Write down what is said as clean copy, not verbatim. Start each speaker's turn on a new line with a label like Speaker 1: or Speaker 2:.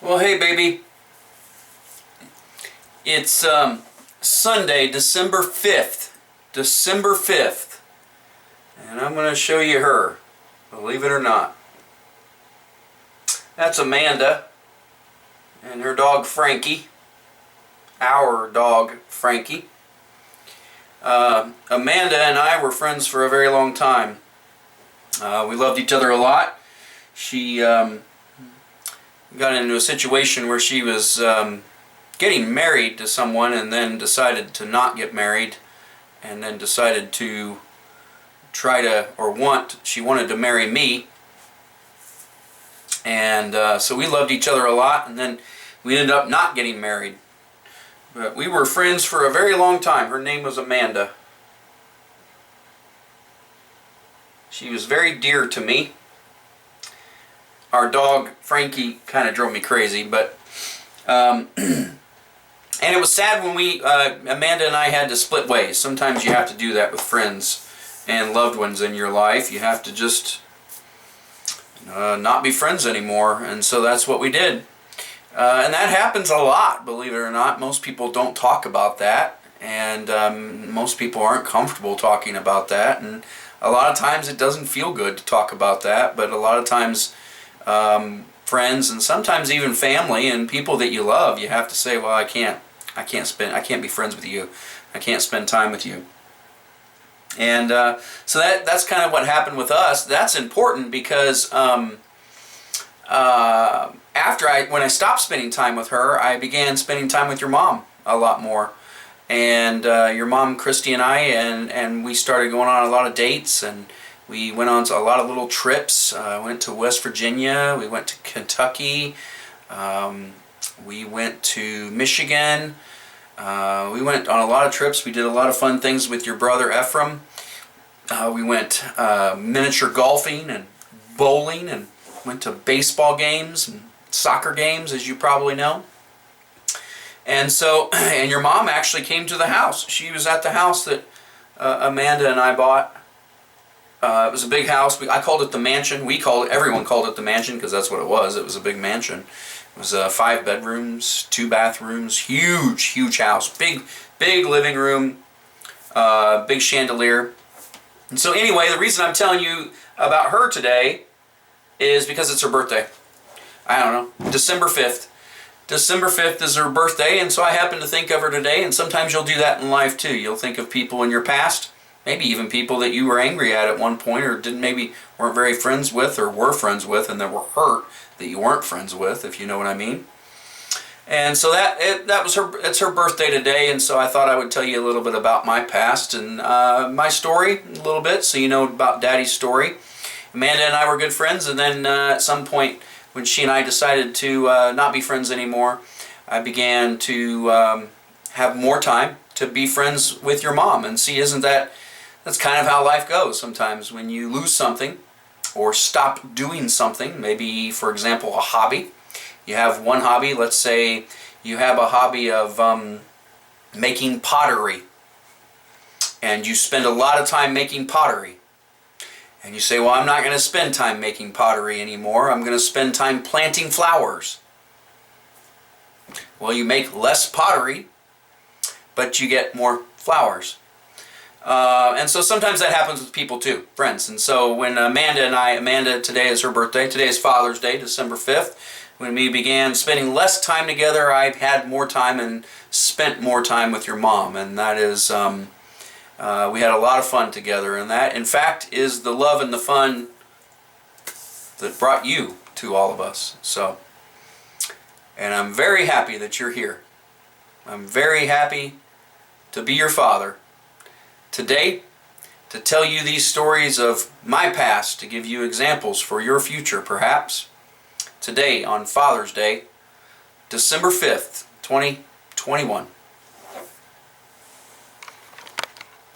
Speaker 1: Well, hey, baby. It's Sunday, December 5th. December 5th. And I'm going to show you her, believe it or not. That's Amanda and her dog Frankie. Our dog Frankie. Amanda and I were friends for a very long time. We loved each other a lot. She got into a situation where she was getting married to someone and then decided to not get married, and then decided to she wanted to marry me. And so we loved each other a lot, and then we ended up not getting married. But we were friends for a very long time. Her name was Amanda. She was very dear to me. Our dog Frankie kind of drove me crazy, but and it was sad when Amanda and I had to split ways. Sometimes you have to do that with friends and loved ones in your life. You have to just not be friends anymore, and so that's what we did. And that happens a lot, believe it or not. Most people don't talk about that, and most people aren't comfortable talking about that, and a lot of times it doesn't feel good to talk about that, but a lot of times friends and sometimes even family and people that you love, you have to say, well, I can't be friends with you. I can't spend time with you. And so that's kind of what happened with us. That's important because when I stopped spending time with her, I began spending time with your mom a lot more. And your mom, Christy, and and we started going on a lot of dates, and we went on to a lot of little trips. Went to West Virginia, we went to Kentucky, we went to Michigan. We went on a lot of trips. We did a lot of fun things with your brother Ephraim. We went miniature golfing and bowling, and went to baseball games and soccer games, as you probably know. And so, and your mom actually came to the house. She was at the house that Amanda and I bought. It was a big house. I called it the mansion. Everyone called it the mansion because that's what it was. It was a big mansion. It was 5 bedrooms, 2 bathrooms, huge house, big living room, big chandelier. And so anyway, the reason I'm telling you about her today is because it's her birthday. I don't know, December 5th. December 5th is her birthday, and so I happen to think of her today, and sometimes you'll do that in life too. You'll think of people in your past, maybe even people that you were angry at one point, or weren't very friends with, or were friends with, and that were hurt that you weren't friends with, if you know what I mean. And so it's her birthday today, and so I thought I would tell you a little bit about my past and my story a little bit, so you know about Daddy's story. Amanda and I were good friends, and then at some point when she and I decided to not be friends anymore, I began to have more time to be friends with your mom. And see, that's kind of how life goes sometimes. When you lose something or stop doing something, maybe, for example, a hobby. You have one hobby, let's say you have a hobby of making pottery, and you spend a lot of time making pottery. And you say, well, I'm not going to spend time making pottery anymore. I'm going to spend time planting flowers. Well, you make less pottery, but you get more flowers. And so sometimes that happens with people too, friends. And so when Amanda, today is her birthday. Today is Father's Day, December 5th. When we began spending less time together, I had more time and spent more time with your mom. And that is... we had a lot of fun together, and that, in fact, is the love and the fun that brought you to all of us. So, and I'm very happy that you're here. I'm very happy to be your father today, to tell you these stories of my past, to give you examples for your future, perhaps. Today, on Father's Day, December 5th, 2021.